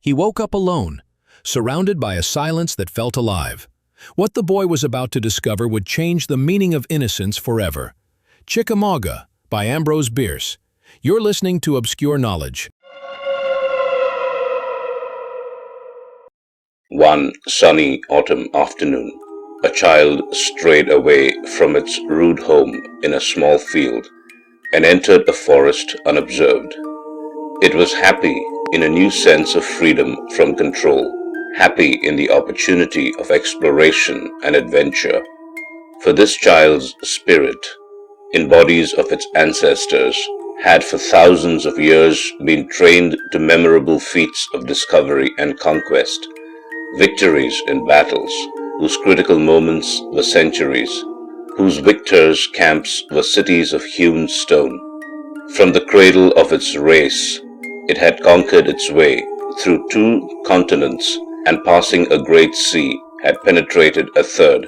He woke up alone, surrounded by a silence that felt alive. What the boy was about to discover would change the meaning of innocence forever. Chickamauga by Ambrose Bierce. You're listening to Obscure Knowledge. One sunny autumn afternoon, a child strayed away from its rude home in a small field and entered a forest unobserved. It was happy in a new sense of freedom from control, happy in the opportunity of exploration and adventure. For this child's spirit, in bodies of its ancestors, had for thousands of years been trained to memorable feats of discovery and conquest, victories in battles, whose critical moments were centuries, whose victors' camps were cities of hewn stone. From the cradle of its race, it had conquered its way through 2 continents and passing a great sea had penetrated a third,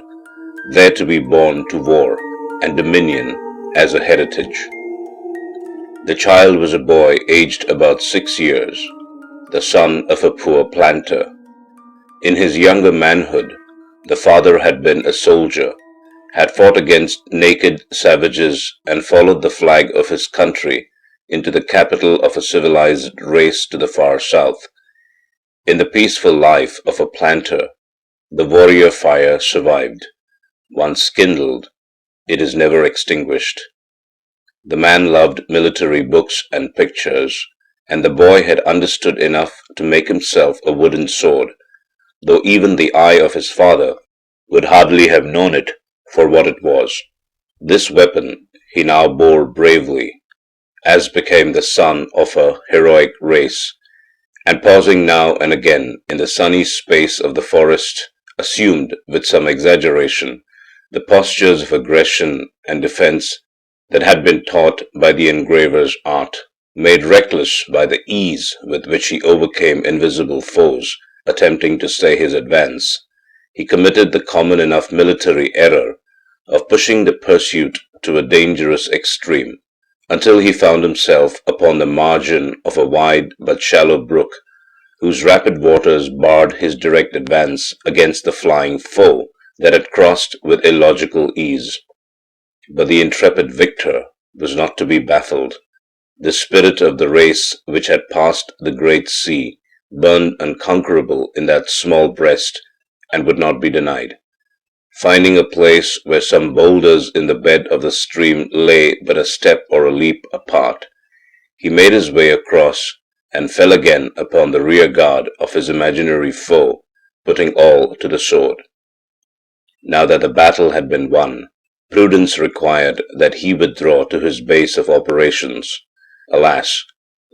there to be born to war and dominion as a heritage. The child was a boy aged about 6 years, the son of a poor planter. In his younger manhood, the father had been a soldier, had fought against naked savages and followed the flag of his country into the capital of a civilized race to the far south. In the peaceful life of a planter, the warrior fire survived. Once kindled, it is never extinguished. The man loved military books and pictures, and the boy had understood enough to make himself a wooden sword, though even the eye of his father would hardly have known it for what it was. This weapon he now bore bravely, as became the son of a heroic race, and pausing now and again in the sunny space of the forest, assumed, with some exaggeration, the postures of aggression and defense that had been taught by the engraver's art, made reckless by the ease with which he overcame invisible foes attempting to stay his advance. He committed the common enough military error of pushing the pursuit to a dangerous extreme, until he found himself upon the margin of a wide but shallow brook, whose rapid waters barred his direct advance against the flying foe that had crossed with illogical ease. But the intrepid victor was not to be baffled. The spirit of the race which had passed the great sea burned unconquerable in that small breast and would not be denied. Finding a place where some boulders in the bed of the stream lay but a step or a leap apart, he made his way across and fell again upon the rear guard of his imaginary foe, putting all to the sword. Now that the battle had been won, prudence required that he withdraw to his base of operations. Alas,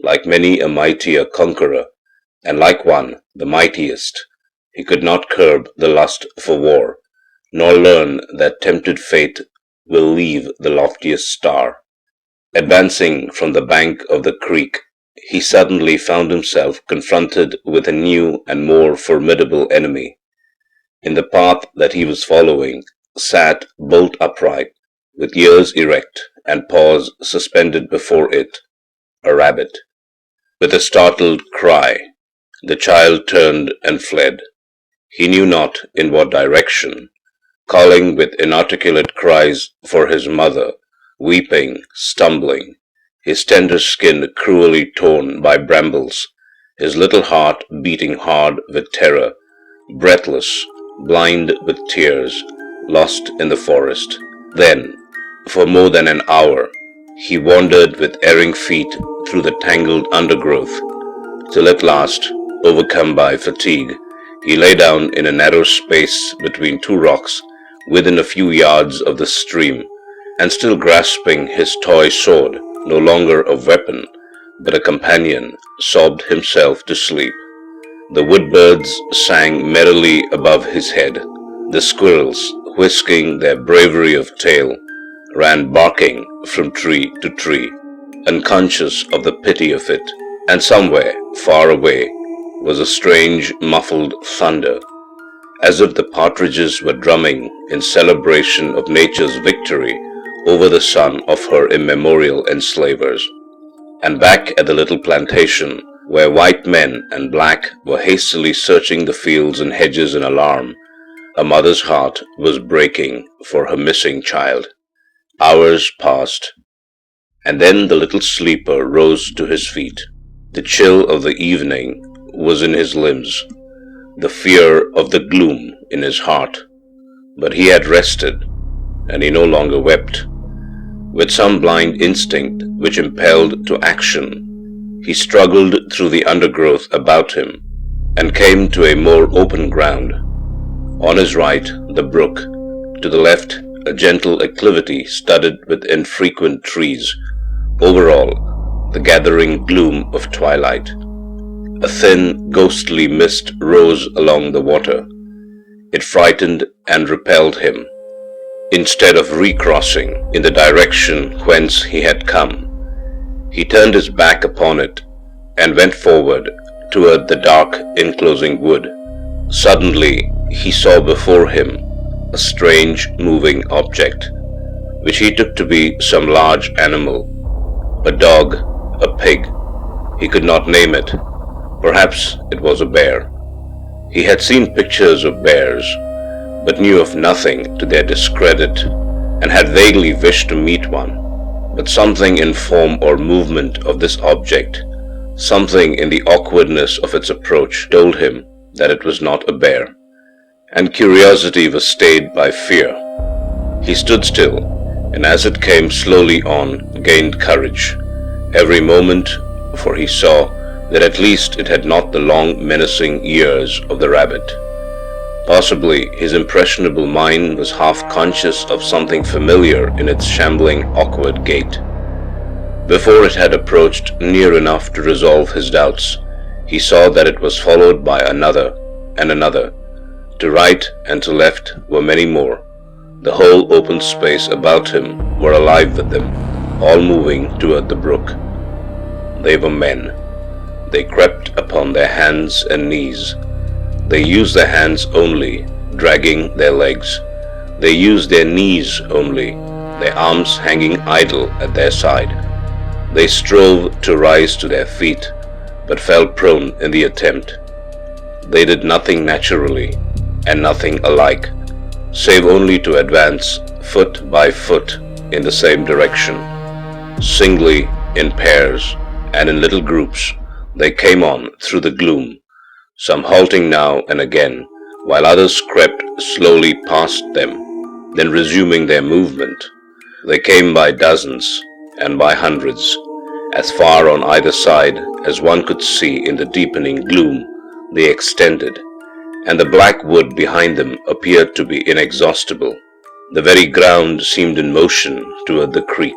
like many a mightier conqueror, and like one, the mightiest, he could not curb the lust for war, nor learn that tempted fate will leave the loftiest star. Advancing from the bank of the creek, he suddenly found himself confronted with a new and more formidable enemy. In the path that he was following sat bolt upright, with ears erect and paws suspended before it, a rabbit. With a startled cry, the child turned and fled. He knew not in what direction, calling with inarticulate cries for his mother, weeping, stumbling, his tender skin cruelly torn by brambles, his little heart beating hard with terror, breathless, blind with tears, lost in the forest. Then, for more than an hour, he wandered with erring feet through the tangled undergrowth, till at last, overcome by fatigue, he lay down in a narrow space between 2 rocks within a few yards of the stream, and still grasping his toy sword, no longer a weapon, but a companion, sobbed himself to sleep. The woodbirds sang merrily above his head. The squirrels, whisking their bravery of tail, ran barking from tree to tree, unconscious of the pity of it, and somewhere far away was a strange muffled thunder, as if the partridges were drumming in celebration of nature's victory over the son of her immemorial enslavers. And back at the little plantation, where white men and black were hastily searching the fields and hedges in alarm, a mother's heart was breaking for her missing child. Hours passed, and then the little sleeper rose to his feet. The chill of the evening was in his limbs, the fear of the gloom in his heart. But he had rested, and he no longer wept. With some blind instinct which impelled to action, he struggled through the undergrowth about him and came to a more open ground. On his right, the brook; to the left, a gentle acclivity studded with infrequent trees; over all, the gathering gloom of twilight. A thin, ghostly mist rose along the water. It frightened and repelled him. Instead of recrossing in the direction whence he had come, he turned his back upon it and went forward toward the dark enclosing wood. Suddenly he saw before him a strange moving object, which he took to be some large animal, a dog, a pig. He could not name it. Perhaps it was a bear. He had seen pictures of bears, but knew of nothing to their discredit, and had vaguely wished to meet one. But something in form or movement of this object, something in the awkwardness of its approach, told him that it was not a bear, and curiosity was stayed by fear. He stood still, and as it came slowly on, gained courage every moment, for he saw that at least it had not the long menacing ears of the rabbit. Possibly his impressionable mind was half conscious of something familiar in its shambling, awkward gait. Before it had approached near enough to resolve his doubts, he saw that it was followed by another and another. To right and to left were many more. The whole open space about him were alive with them, all moving toward the brook. They were men. They crept upon their hands and knees. They used their hands only, dragging their legs. They used their knees only, their arms hanging idle at their side. They strove to rise to their feet, but fell prone in the attempt. They did nothing naturally, and nothing alike, save only to advance foot by foot in the same direction. Singly, in pairs, and in little groups, they came on through the gloom, some halting now and again, while others crept slowly past them, then resuming their movement. They came by dozens and by hundreds, as far on either side as one could see in the deepening gloom. They extended, and the black wood behind them appeared to be inexhaustible. The very ground seemed in motion toward the creek.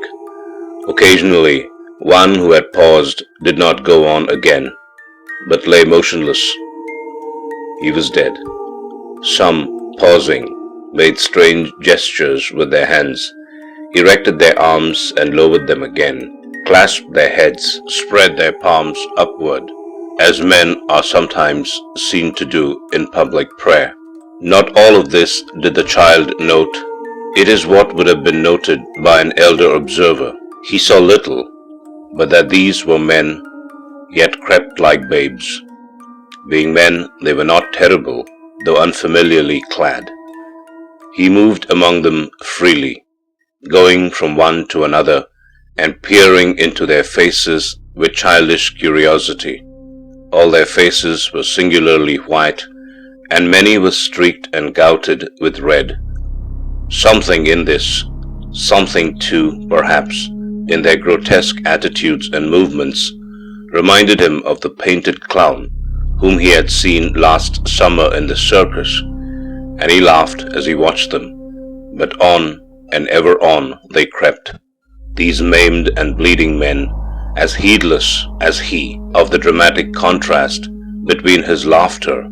Occasionally, one who had paused did not go on again, but lay motionless. He was dead. Some, pausing, made strange gestures with their hands, erected their arms and lowered them again, clasped their heads, spread their palms upward, as men are sometimes seen to do in public prayer. Not all of this did the child note. It is what would have been noted by an elder observer. He saw little, but that these were men, yet crept like babes. Being men, they were not terrible, though unfamiliarly clad. He moved among them freely, going from one to another and peering into their faces with childish curiosity. All their faces were singularly white, and many were streaked and gouted with red. Something in this, something too, perhaps, in their grotesque attitudes and movements, reminded him of the painted clown whom he had seen last summer in the circus, and he laughed as he watched them. But on and ever on they crept, these maimed and bleeding men, as heedless as he of the dramatic contrast between his laughter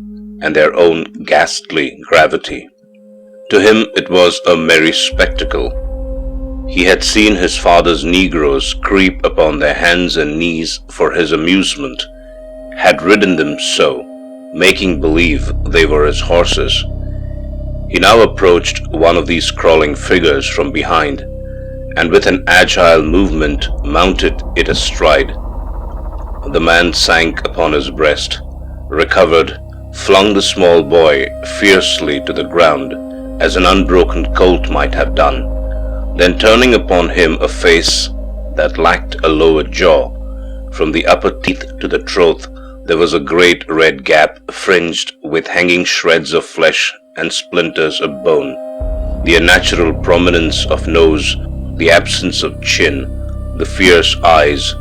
and their own ghastly gravity. To him it was a merry spectacle. He had seen his father's Negroes creep upon their hands and knees for his amusement, had ridden them so, making believe they were his horses. He now approached one of these crawling figures from behind, and with an agile movement mounted it astride. the man sank upon his breast, recovered, flung the small boy fiercely to the ground as an unbroken colt might have done, then turning upon him a face that lacked a lower jaw. From the upper teeth to the throat there was a great red gap fringed with hanging shreds of flesh and splinters of bone. The unnatural prominence of nose, the absence of chin, the fierce eyes,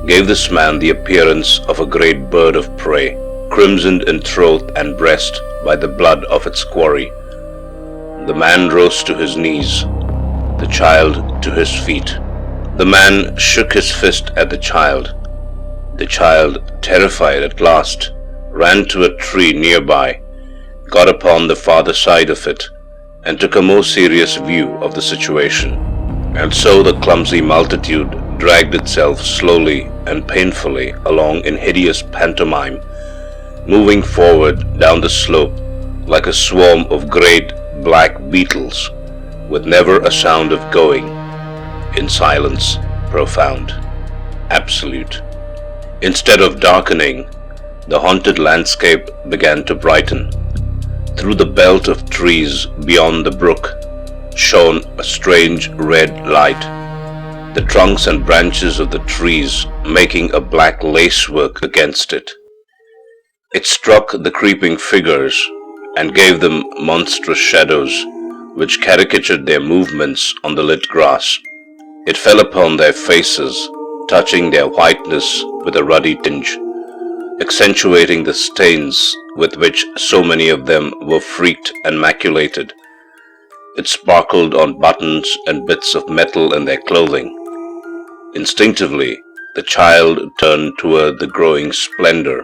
gave this man the appearance of a great bird of prey, crimsoned in throat and breast by the blood of its quarry. The man rose to his knees, the child to his feet. The man shook his fist at the child. The child, terrified at last, ran to a tree nearby, got upon the farther side of it, and took a more serious view of the situation. And so the clumsy multitude dragged itself slowly and painfully along in hideous pantomime, moving forward down the slope like a swarm of great black beetles, with never a sound of going, in silence profound, absolute. Instead of darkening, the haunted landscape began to brighten. Through the belt of trees beyond the brook shone a strange red light, the trunks and branches of the trees making a black lacework against it. It struck the creeping figures and gave them monstrous shadows which caricatured their movements on the lit grass. It fell upon their faces, touching their whiteness with a ruddy tinge, accentuating the stains with which so many of them were freaked and maculated. It sparkled on buttons and bits of metal in their clothing. Instinctively, the child turned toward the growing splendor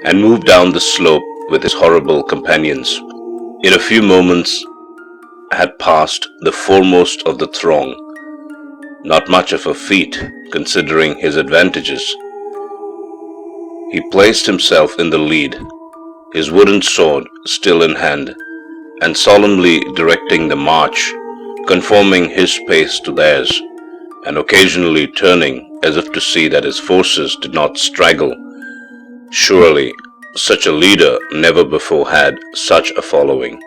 and moved down the slope with his horrible companions. In a few moments had passed the foremost of the throng, not much of a feat considering his advantages. He placed himself in the lead, his wooden sword still in hand, and solemnly directing the march, conforming his pace to theirs, and occasionally turning as if to see that his forces did not straggle. Surely such a leader never before had such a following.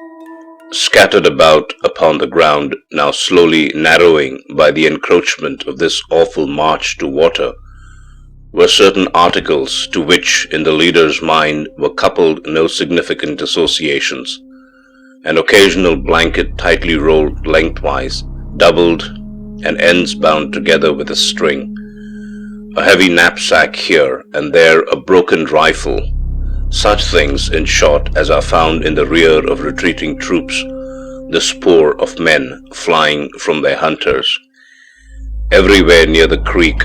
Scattered about upon the ground, now slowly narrowing by the encroachment of this awful march to water, were certain articles to which in the leader's mind were coupled no significant associations: an occasional blanket tightly rolled lengthwise, doubled, and ends bound together with a string, a heavy knapsack here and there, a broken rifle, such things, in short, as are found in the rear of retreating troops, the spoor of men flying from their hunters. Everywhere near the creek,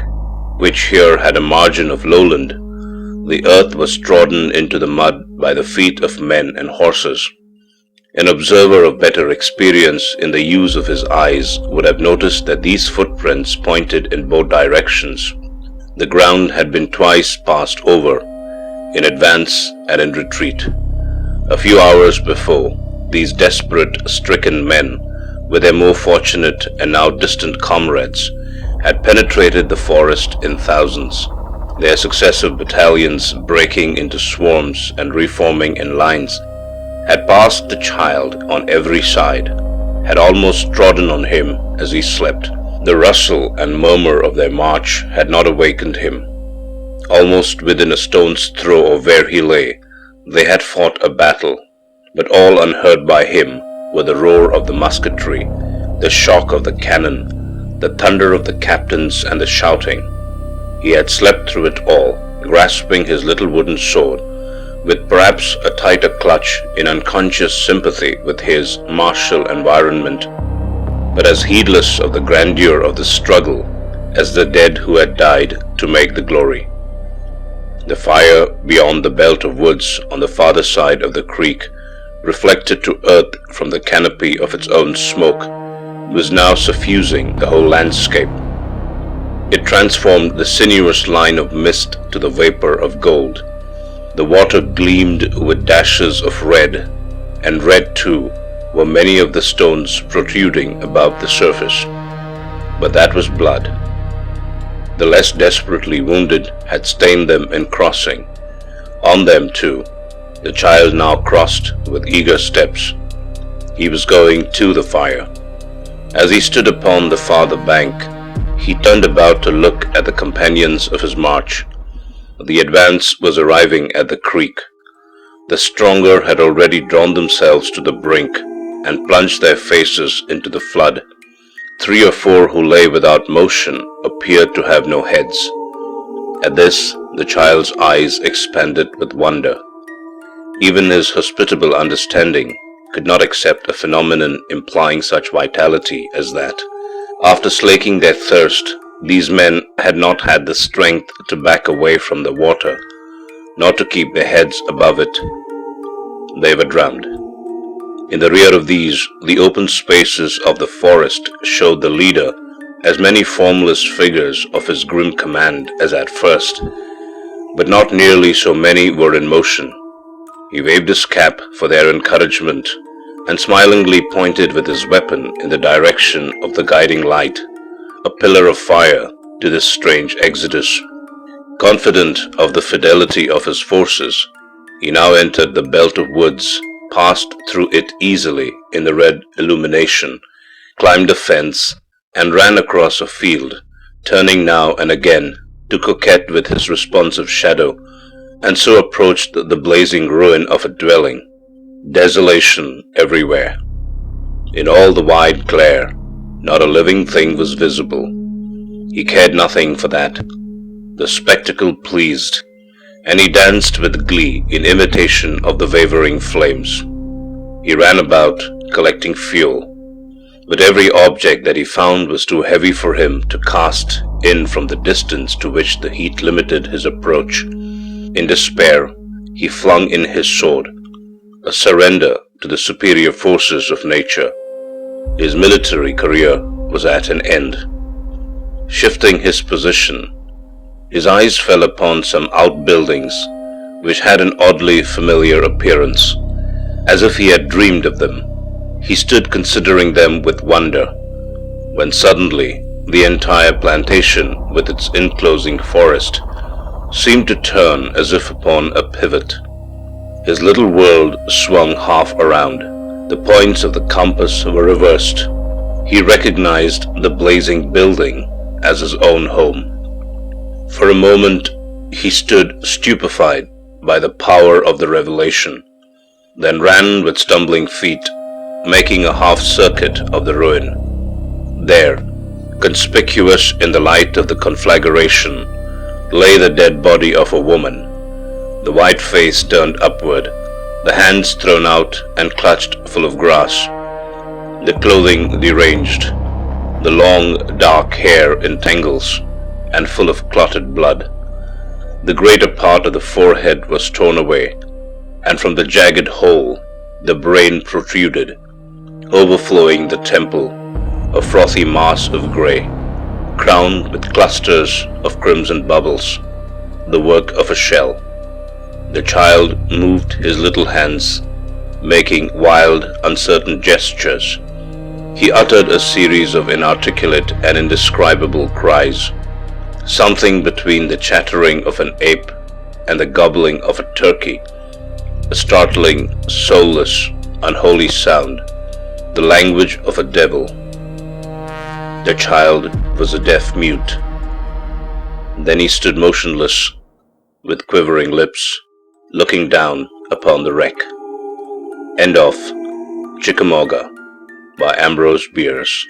which here had a margin of lowland, the earth was trodden into the mud by the feet of men and horses. An observer of better experience in the use of his eyes would have noticed that these footprints pointed in both directions. The ground had been twice passed over, in advance and in retreat. A few hours before, these desperate, stricken men, with their more fortunate and now distant comrades, had penetrated the forest in thousands, their successive battalions breaking into swarms and reforming in lines, had passed the child on every side, had almost trodden on him as he slept. The rustle and murmur of their march had not awakened him. Almost within a stone's throw of where he lay, they had fought a battle, but all unheard by him were the roar of the musketry, the shock of the cannon, the thunder of the captains, and the shouting. He had slept through it all, grasping his little wooden sword, with perhaps a tighter clutch in unconscious sympathy with his martial environment, but as heedless of the grandeur of the struggle as the dead who had died to make the glory. The fire beyond the belt of woods on the farther side of the creek, reflected to earth from the canopy of its own smoke, was now suffusing the whole landscape. It transformed the sinuous line of mist to the vapor of gold. The water gleamed with dashes of red, and red too were many of the stones protruding above the surface. But that was blood. The less desperately wounded had stained them in crossing. On them, too, the child now crossed with eager steps. He was going to the fire. As he stood upon the farther bank, he turned about to look at the companions of his march. The advance was arriving at the creek. The stronger had already drawn themselves to the brink and plunged their faces into the flood. 3 or 4 who lay without motion appeared to have no heads. At this, the child's eyes expanded with wonder. Even his hospitable understanding could not accept a phenomenon implying such vitality as that. After slaking their thirst, these men had not had the strength to back away from the water, nor to keep their heads above it. They were drowned. In the rear of these, the open spaces of the forest showed the leader as many formless figures of his grim command as at first, but not nearly so many were in motion. He waved his cap for their encouragement and smilingly pointed with his weapon in the direction of the guiding light, a pillar of fire to this strange exodus. Confident of the fidelity of his forces, he now entered the belt of woods, passed through it easily in the red illumination, climbed a fence, and ran across a field, turning now and again to coquet with his responsive shadow, and so approached the blazing ruin of a dwelling. Desolation everywhere. In all the wide glare, not a living thing was visible. He cared nothing for that. The spectacle pleased, and he danced with glee in imitation of the wavering flames. He ran about, collecting fuel, but every object that he found was too heavy for him to cast in from the distance to which the heat limited his approach. In despair, he flung in his sword, a surrender to the superior forces of nature. His military career was at an end. Shifting his position, his eyes fell upon some outbuildings which had an oddly familiar appearance, as if he had dreamed of them. He stood considering them with wonder, when suddenly the entire plantation with its enclosing forest seemed to turn as if upon a pivot. His little world swung half around. The points of the compass were reversed. He recognized the blazing building as his own home. For a moment he stood stupefied by the power of the revelation, then ran with stumbling feet, making a half circuit of the ruin. There, conspicuous in the light of the conflagration, lay the dead body of a woman, the white face turned upward, the hands thrown out and clutched full of grass, the clothing deranged, the long dark hair in tangles and full of clotted blood. The greater part of the forehead was torn away, and from the jagged hole the brain protruded, overflowing the temple, a frothy mass of grey, crowned with clusters of crimson bubbles, the work of a shell. The child moved his little hands, making wild, uncertain gestures. He uttered a series of inarticulate and indescribable cries, something between the chattering of an ape and the gobbling of a turkey, a startling, soulless, unholy sound, the language of a devil. The child was a deaf mute. Then he stood motionless, with quivering lips, looking down upon the wreck. End of Chickamauga by Ambrose Bierce.